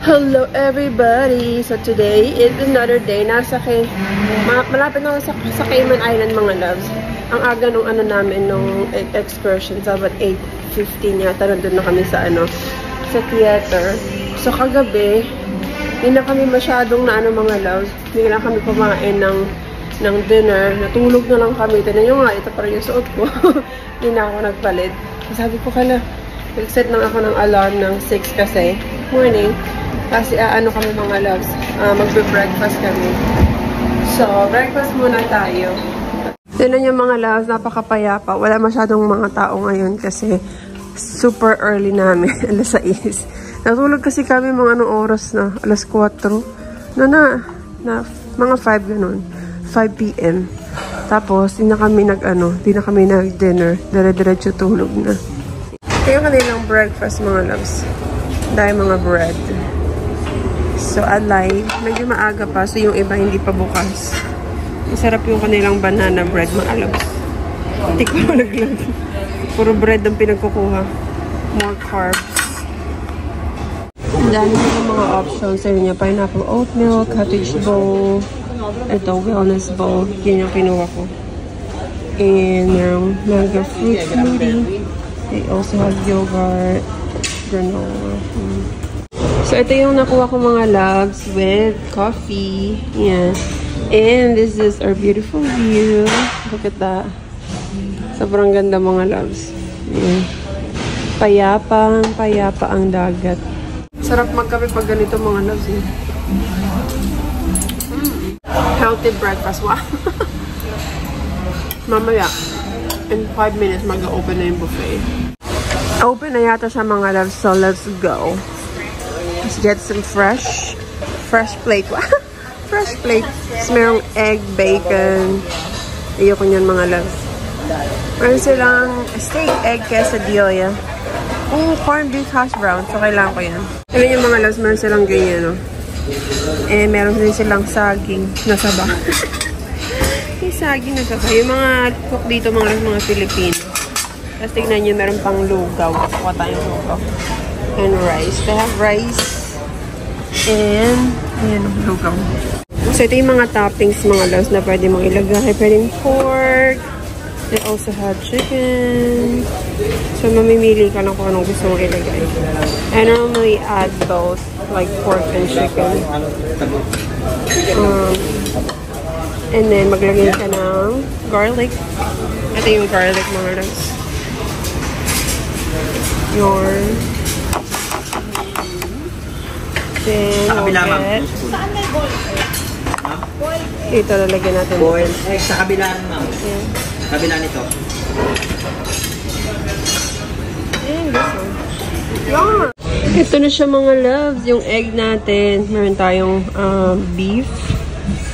Hello everybody! So today is another day. Malapit na ako sa Cayman Island mga loves. Ang aga nung namin nung excursion. So about 8:15 yata nandun na kami sa theater. So kagabi, hindi na kami masyadong mga loves. Hindi na kami kumain ng dinner. Natulog na lang kami. Tignan nyo nga, ito pa rin yung suot ko. Hindi na ako nagpalit. So sabi ko nag-set lang ako ng alarm ng 6 kasi morning. Kasi kami mga loves, magbe-breakfast kami. So, breakfast muna tayo. Tignan niyo mga loves, napakapayapa. Wala masyadong mga tao ngayon kasi super early namin, alas 6. Natulog kasi kami mga anong oras na, alas 4. Na mga 5 ganun. 5 p.m. Tapos, di na kami nag-dinner. Dire-diretso tulog na. Ito yung kanilang breakfast mga loves. Dahil mga bread. So, alive. Medyo maaga pa. So, yung iba hindi pa bukas. Masarap yung kanilang banana bread. Maalabs. Hindi ko malaglag. Puro bread ang pinagkukuha. More carbs. Dahil yung mga options. Ayun niya, pineapple oatmeal, cottage bowl. Ito, wellness bowl. Yan yung kinuha ko. And merong mango fruit smoothie. They also have yogurt, granola. So, ito yung nakuha ko mga loves with coffee. Yan. And this is our beautiful view. Look at that. Sobrang ganda mga loves. Yan. Payapa ang dagat. Sarap magkape pag ganito mga loves. Eh. Healthy breakfast. Wow. Mamaya, in 5 minutes, mag-open na yung buffet. Open na yata siya mga loves. So, let's go. Let's get some fresh plate. Fresh plate. Merong egg, bacon. Ayoko niyan mga loves. Meron silang steak, egg, quesadilla. Corned beef hash brown. So, kailangan ko yan. Ayun yung mga loves, meron silang ganyan, no? Eh, meron din silang saging na saba. Yung saging na saba. Yung mga cook dito, mga Filipino. Tapos tignan nyo, meron pang lugaw. Kuha tayong lugaw. And rice. They have rice. And, ayan, lugaw. So, ito yung mga toppings, mga loves na pwede mong ilagay. Pwedeng pork. They also have chicken. So, mamimili ka na kung anong gusto mong ilagay. I normally add both, like pork and chicken. And then, maglagay ka ng garlic. Ito yung garlic, mga loves. Then, okay. Ito lalagyan natin. Boil. Sa kabila ma'am. Yeah. Kabila nito. Ito na siya mga loves. Yung egg natin. Meron tayong beef.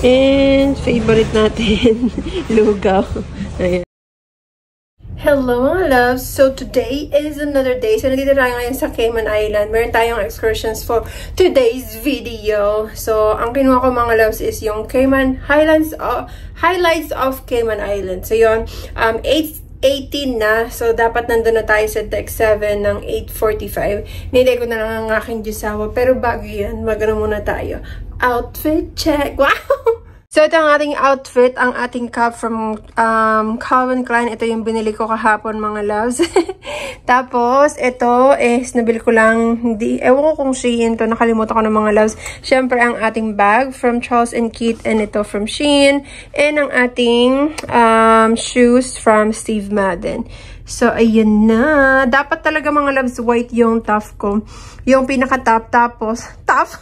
And favorite natin, lugaw. Ayan. Hello mga loves! So today is another day. So nandito tayo ngayon sa Cayman Island. Meron tayong excursions for today's video. So ang kinuha ko mga loves is yung Cayman Highlights of Cayman Island. So yun, 8:18 na. So dapat nandun na tayo sa deck 7 ng 8:45. Nilay ko na lang ang aking jusawa. Pero bago yan, magano muna tayo. Outfit check! Wow! So, ito ang ating outfit, ang ating cap from Calvin Klein. Ito yung binili ko kahapon, mga loves. Tapos, ito is nabili ko lang, ewan ko kung Shein to, nakalimutan ko ng mga loves. Siyempre, ang ating bag from Charles & Keith, and ito from Shein. And ang ating shoes from Steve Madden. So, ayan na. Dapat talaga mga loves, white yung top ko. Yung pinaka-top, tapos, top?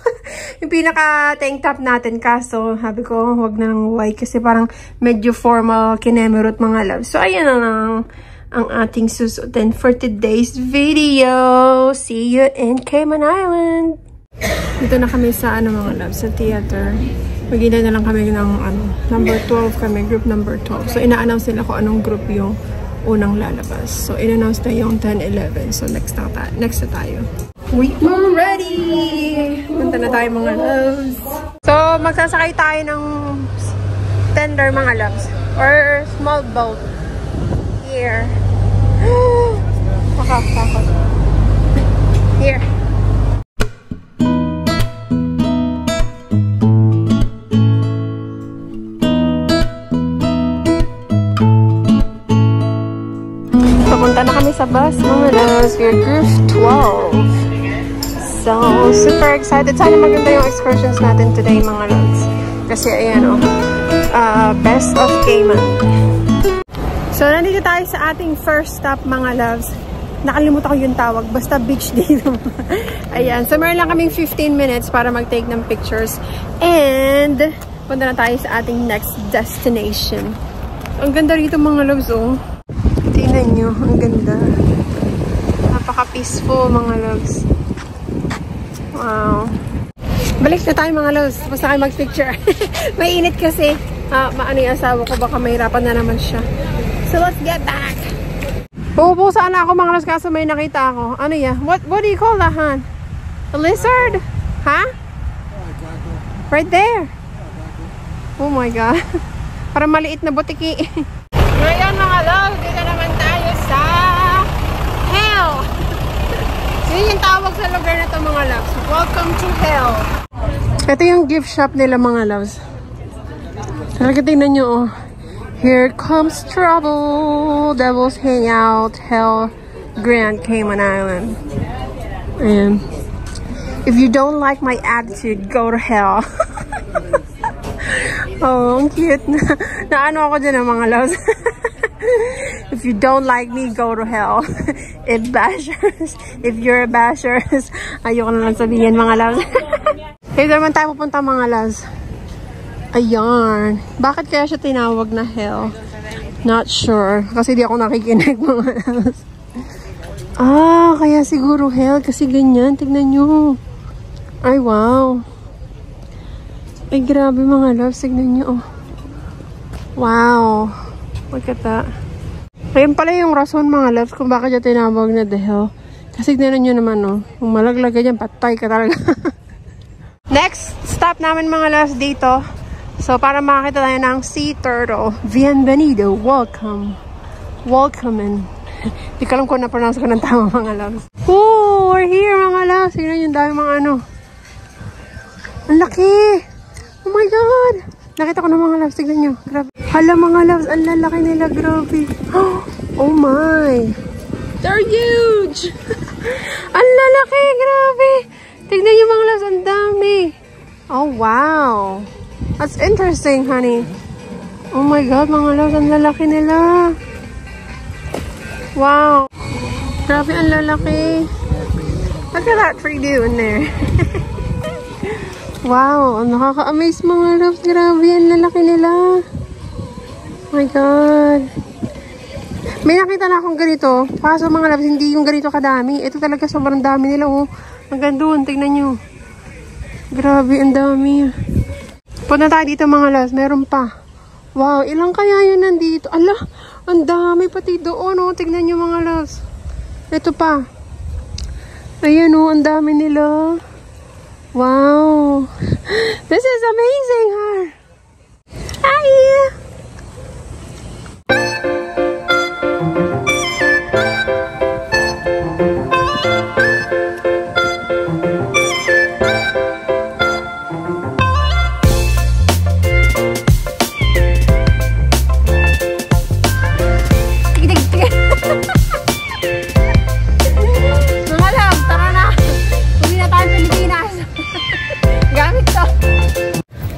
Yung pinaka-tank top natin. Kaso, sabi ko, huwag na lang white kasi parang medyo formal, kinemerot mga loves. So, ayan na lang ang ating susuotin for today's video. See you in Cayman Island. Dito na kami sa, mga loves, sa theater. Maghinay na lang kami ng, number 12 kami, group number 12. So, ina-announce nila kung anong group yung unang lalabas. So, in-announce na yung 10-11. So, next na tayo. We are ready! Punta na tayo mga loves. So, magsasakay tayo ng tender mga loves. Or small boat. Here. Takot. Here. sa bus, mga loves. We're group 12. So, super excited. Sana maganda yung excursions natin today, mga loves. Kasi, ayan, Best of Cayman. So, nandito tayo sa ating first stop, mga loves. Nakalimutan ko yung tawag. Basta beach dito. Ayan. So, meron lang kaming 15 minutes para mag-take ng pictures. And, punta na tayo sa ating next destination. So, ang ganda rito, mga loves, oh. Tingnan nyo. Ang ganda. Napaka-peaceful, mga loves. Wow. Balik na tayo, mga loves. Basta kayo mag-picture. May init kasi. Maano yung asawa ko. Baka mahirapan na naman siya. So, let's get back. Pupupo sana ako, mga loves, kaso may nakita ako. Ano yan? What do you call that, hon? A lizard? Huh? Right there. Oh my God. Parang maliit na butiki. Ngayon, mga loves, dito naman tayo sa hell. Yun yung tawag sa lugar na ito, mga loves. Welcome to hell. Ito yung gift shop nila, mga loves. Talaga tingnan nyo, oh. Here comes trouble. Devil's Hangout, Hell, Grand Cayman Island. And if you don't like my attitude, go to hell. Oh, ang cute. Naano ako dyan, mga loves. If you don't like me, go to hell. If you're a bashers, ayoko na lang sabihin, mga loves. Dito naman tayo pupunta, mga loves. Ayan. Bakit kaya siya tinawag na hell? Not sure. Kasi di ako nakikinig, mga loves. Kaya siguro hell. Kasi ganyan. Tignan nyo. Ay, wow. Ay, grabe, mga loves. Tignan nyo, oh. Wow. Look at that. Ayun pala yung rason, mga loves, kung bakit siya tinawag na the hell. Kasi tignan nyo naman, oh. Kung malaglag ka dyan, patay ka talaga. Next stop namin, mga loves, dito. So, para makakita tayo ng sea turtle. Bienvenido. Welcome. Welcome in. Di ko alam kung na-pronounce ko ng tama, mga loves. Oh, we're here, mga loves. Tignan yung dami mga ano. Ang laki. Oh my God. Nakita ko na, mga loves. Tignan nyo. Grabe. Hala, mga loves. Ang lalaki nila. Grabe. Oh my. They're huge. Ang lalaki. Grabe. Tignan nyo, mga loves. Ang dami. Oh, wow. That's interesting, honey. Oh my God, mga loves. Ang lalaki nila. Wow. Grabe, ang lalaki. Look at that tree doing there. Wow, nakaka-amaze, mga loves. Grabe, ang lalaki nila. Oh my God. May nakita na akong ganito. Kaso, mga loves, hindi yung ganito kadami. Ito talaga sobrang dami nila, oh. Hanggang doon, tignan nyo. Grabe, ang dami. Punta tayo dito, mga loves. Meron pa. Wow, ilang kaya yun nandito? Ala, ang dami pati doon, oh. Tignan nyo, mga loves. Ito pa. Ayan, oh, ang dami nila. Wow. This is amazing, huh? Hi!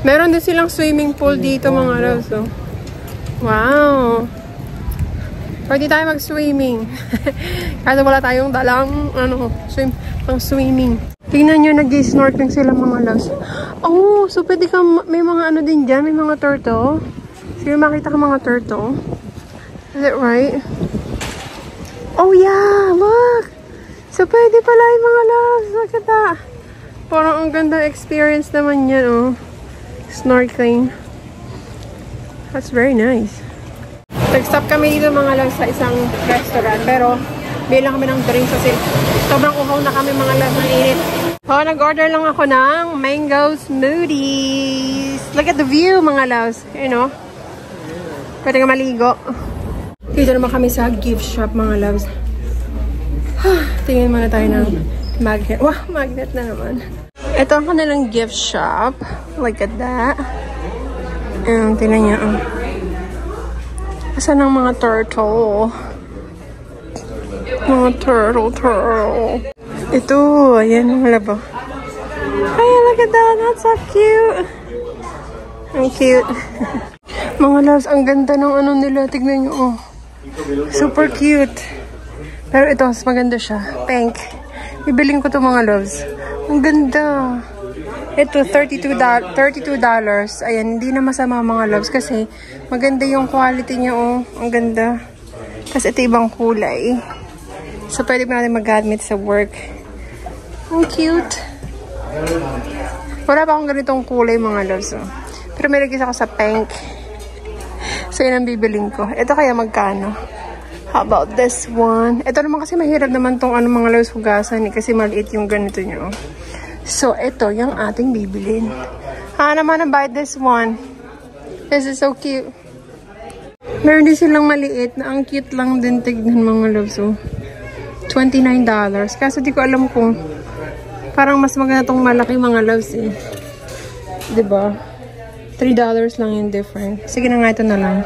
Meron din silang swimming pool dito, mga loves. Oh. Wow. Pwede tayo mag-swimming. Kasi wala tayong dalang pang-swimming. Tingnan nyo, nag-snorkeling sila, mga loves. Oh, so pwede ka, may mga ano din dyan, may mga turtle. Sige, makita ka mga turtle. Is it right? Oh yeah, look! So pwede pala yung mga loves. Look at that. Parang ang ganda experience naman yan, oh. Snorkeling. That's very nice. Nag-stop kami dito, mga loves, sa isang restaurant. Pero, bilang kami ng drinks kasi sobrang uhaw na kami, mga loves, ang init. Oh, nag-order lang ako ng mango smoothies. Look at the view, mga loves. You know? Pwede ka maligo. Dito naman kami sa gift shop, mga loves. Tingnan muna tayo ng magnet. Wow, magnet na naman. Ito ang kanilang gift shop. Look at that. Tingnan niyo. Asan ang mga turtle? Mga turtle. Ito, ayan mga labo. Ay, look at that. That's so cute. Ang cute. Mga loves, ang ganda ng ano nila. Tignan nyo, oh. Super cute. Pero ito, mas maganda siya. Pink. Bibiling ko to mga loves. Ang ganda. Ito, $32. Ayan, hindi na masama mga loves kasi maganda yung quality niya, oh. Ang ganda. Kasi ito ibang kulay. So, pwede pa natin mag-gamit sa work. Ang cute. Wala pa akong ganitong kulay mga loves, oh. Pero may lagis ako sa pink. So, yun ang bibiling ko. Ito kaya magkano? How about this one? Ito naman kasi mahirap naman tong ano mga loves hugasan, kasi maliit yung ganito nyo. So, ito yung ating bibilin. Naman buy this one. This is so cute. Meron din silang maliit na ang cute lang din tignan mga loves. So, $29. Kaso di ko alam kung parang mas maganda tong malaki mga loves eh. Diba? $3 lang yung different. Sige na nga, ito na lang.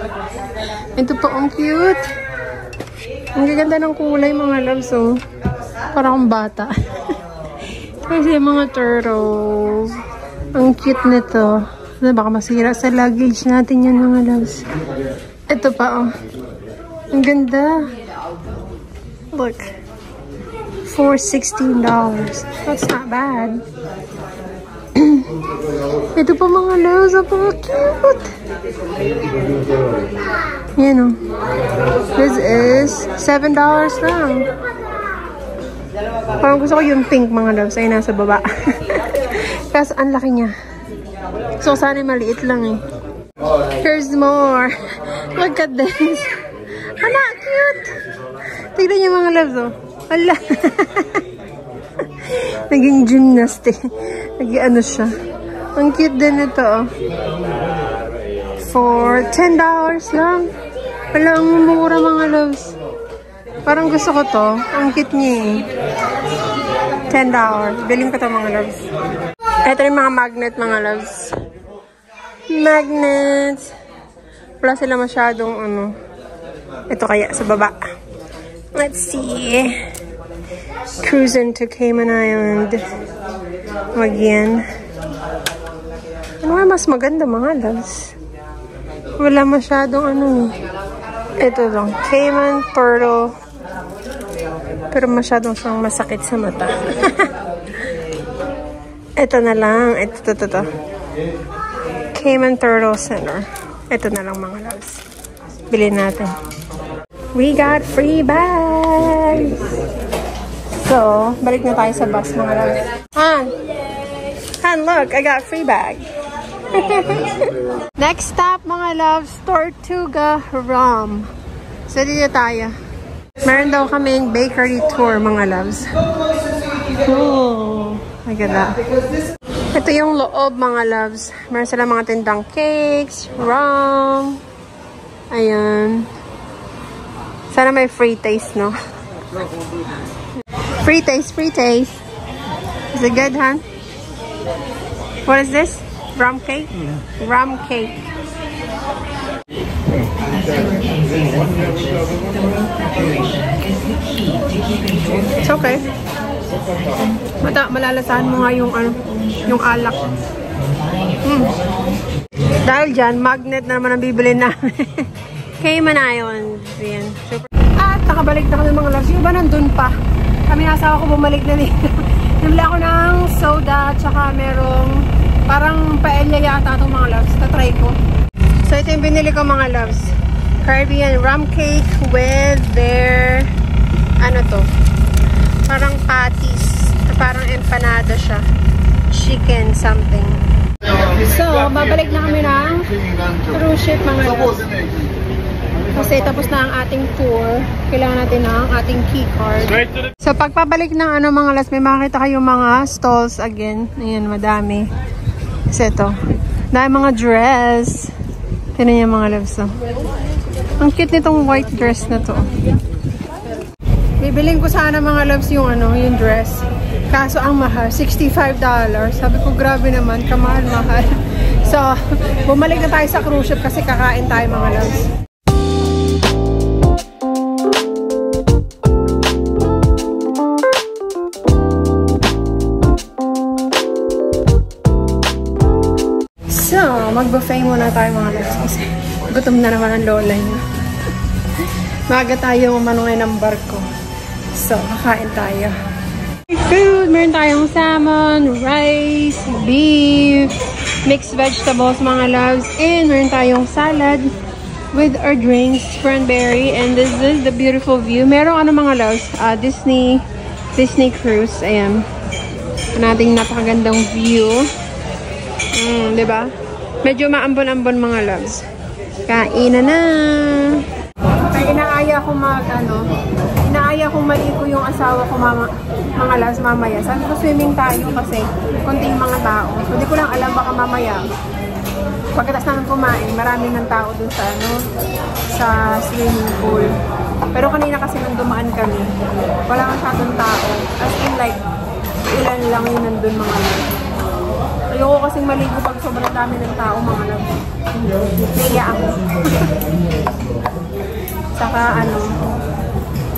Ito po, ang cute. Ang gaganda ng kulay mga loves. So, parang bata. Kasi yung mga turtles. Ang cute nito. Baka masira sa luggage natin yan mga loves. Ito pa, oh. Ang ganda. Look. For $16. That's not bad. Ito pa mga loves. Ang cute. Yan, oh. This is $7 lang. Parang gusto ko yung pink mga loves ay nasa baba. Kasi ang laki niya. So sana maliit lang eh. Here's more. Look at this. Hala, cute. Tignan niyo mga loves oh. Hala. Naging gymnast eh. Naging ano siya. Ang cute din ito oh. For $10 lang. Wala, ang mura mga loves. Parang gusto ko to. Ang cute niya eh. $10. Biling ko to mga loves. Ito yung mga magnet mga loves. Magnets. Wala sila masyadong ano. Ito kaya sa baba. Let's see. Cruising to Cayman Island. Again. Ano nga mas maganda mga loves? Wala masyadong ano eh. Ito lang. Cayman Turtle. Pero masyadong siyang masakit sa mata. Ito na lang. Ito. Cayman Turtle Center. Ito na lang mga loves. Bilhin natin. We got free bags! So, balik na tayo sa bus mga loves. Han, look! I got free bag. Next stop mga loves, Tortuga Rum. So, dito tayo. Meron daw kaming bakery tour mga loves. Oh, look at that. Ito yung loob mga loves. Meron sila mga tindang cakes, rum. Ayan. Sana may free taste, no? Free taste. Is it good, huh? What is this? Rum cake? Yeah. Rum cake. It's okay. Malalasahan mo nga yung ano, yung alak. Dahil dyan, magnet na naman ang bibili namin. Cayman Island. Yan. Super. At nakabalik na kami mga loves. Yung ba nandun pa? Kami nasawa ko bumalik na dito. Nabili ako ng soda, tsaka merong parang paella yata itong mga loves. Tatry ko. So ito yung binili ko mga loves. Caribbean rum cake with their ano to? Parang patties. Parang empanada siya. Chicken something. So, babalik na kami ng cruise ship mga loves. Kasi tapos na ang ating tour. Kailangan natin ng ating key card. So, pagpabalik ng ano mga loves, may makita kayong mga stalls again. Ayan, madami. Kasi ito. Dahil mga dress. Tinan niyo mga loves. Oh. Ang cute nitong white dress na to. Bibiling ko sana mga loves yung ano, yung dress. Kaso ang mahal, $65. Sabi ko, grabe naman, kamahal-mahal. So, bumalik na tayo sa cruise ship kasi kakain tayo mga loves. mag-buffet muna tayo mga loves kasi gutom na naman ang lola niya. Maaga tayo manunoy ng barko. So, kakain tayo. Food! Meron tayong salmon, rice, beef, mixed vegetables mga loves, and meron tayong salad with our drinks, cranberry, and this is the beautiful view. Merong ano mga loves, Disney cruise. Ayan. Nating napakagandang view. Diba? Medyo maambon-ambon mga loves. Kainan na! Ay, inaaya kong maligo yung asawa ko mga loves mamaya. Sabi ko swimming tayo kasi konting mga tao. So, di ko lang alam baka mamaya. Pagkatapos namin kumain, marami ng tao dun sa swimming pool. Pero kanina kasi nang dumaan kami, wala masyadong tao. As in like, ilan lang yun nandun mga loves. Ayoko kasing maligo pag sobrang dami ng tao mga loves. Naiya ako. Saka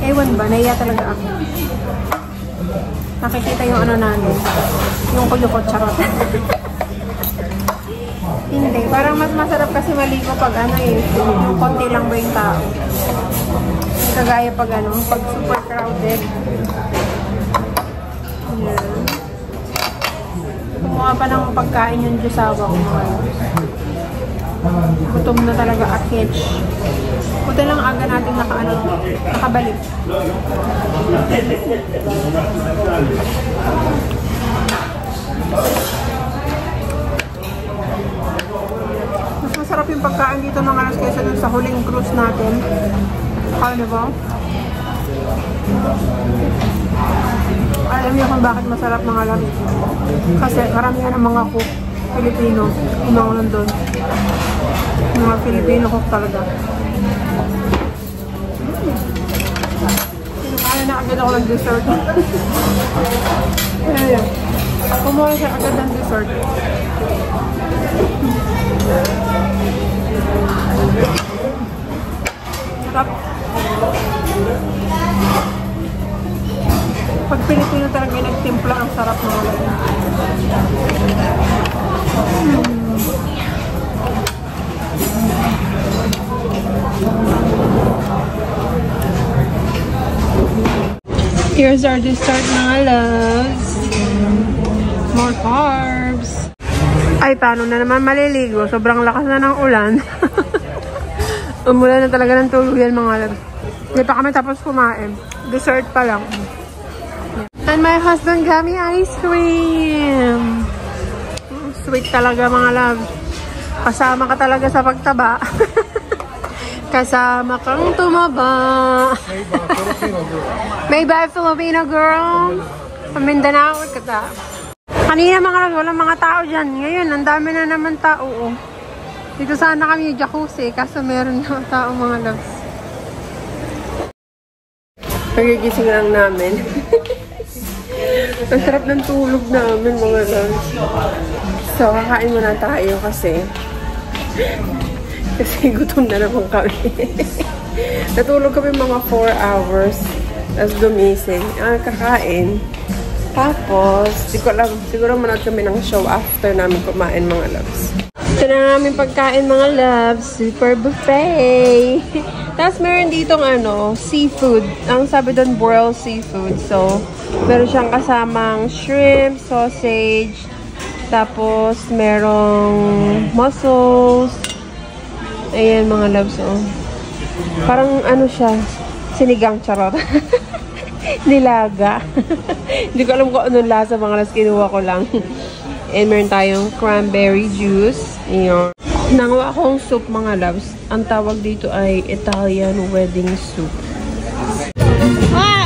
ewan ba, naiya talaga ako. Nakikita yung namin, yung kuyukot, charot. Hindi, parang mas masarap kasi maligo pag yung konti lang ba yung tao. Kagaya pag pag super crowded. Ayan. Kumuha pa ng pagkain yung jusawa ko mga loves. Gutom na talaga at hitch. Buti lang aga natin nakabalik. Mas masarap yung pagkain dito ng alas kaysa dun sa huling cruise natin. Carnival. Alam niyo kung bakit masarap mga lamig. Kasi karamihan ng mga cook Filipino, umang nandun. Mga Filipino cook talaga. Kaya na agad ako ng dessert. Ayan. Kumuha siya agad ng dessert. Sarap. Pag Pilipino talaga yung nagtimpla, ang sarap ng wala. Here's our dessert mga loves. More carbs. Ay, paano na naman maliligo? Sobrang lakas na ng ulan. Umulan na talaga ng tuluyan mga loves. Hindi pa kami tapos kumain. Dessert pa lang. And my husband got me ice cream. Sweet talaga mga loves. Kasama ka talaga sa pagtaba. Kasama kang tumaba. May ba Filipino girl? Pamindanao ka ta. Kanina mga loves, walang mga tao dyan. Ngayon, ang dami na naman tao. Oh. Dito sana kami yung jacuzzi. Kaso meron na tao mga loves. Pagigising lang namin. Ang sarap ng tulog namin mga loves. So, kakain muna tayo kasi gutom na naman kami. Natulog kami mga 4 hours. Tapos gumising. Kakain. Tapos, siguro manood kami ng show after namin kumain mga loves. Ito na namin pagkain mga loves. Super buffet. Tapos meron ditong seafood. Ang sabi doon, broiled seafood. So, meron siyang kasamang shrimp, sausage, tapos merong mussels. Ayan mga loves, oh. Parang siya, sinigang, charot. Nilaga. Hindi ko alam kung anong lasa mga loves, kinuha ko lang. And meron tayong cranberry juice. Ayan. Nangawa akong soup mga loves. Ang tawag dito ay Italian wedding soup. Hi!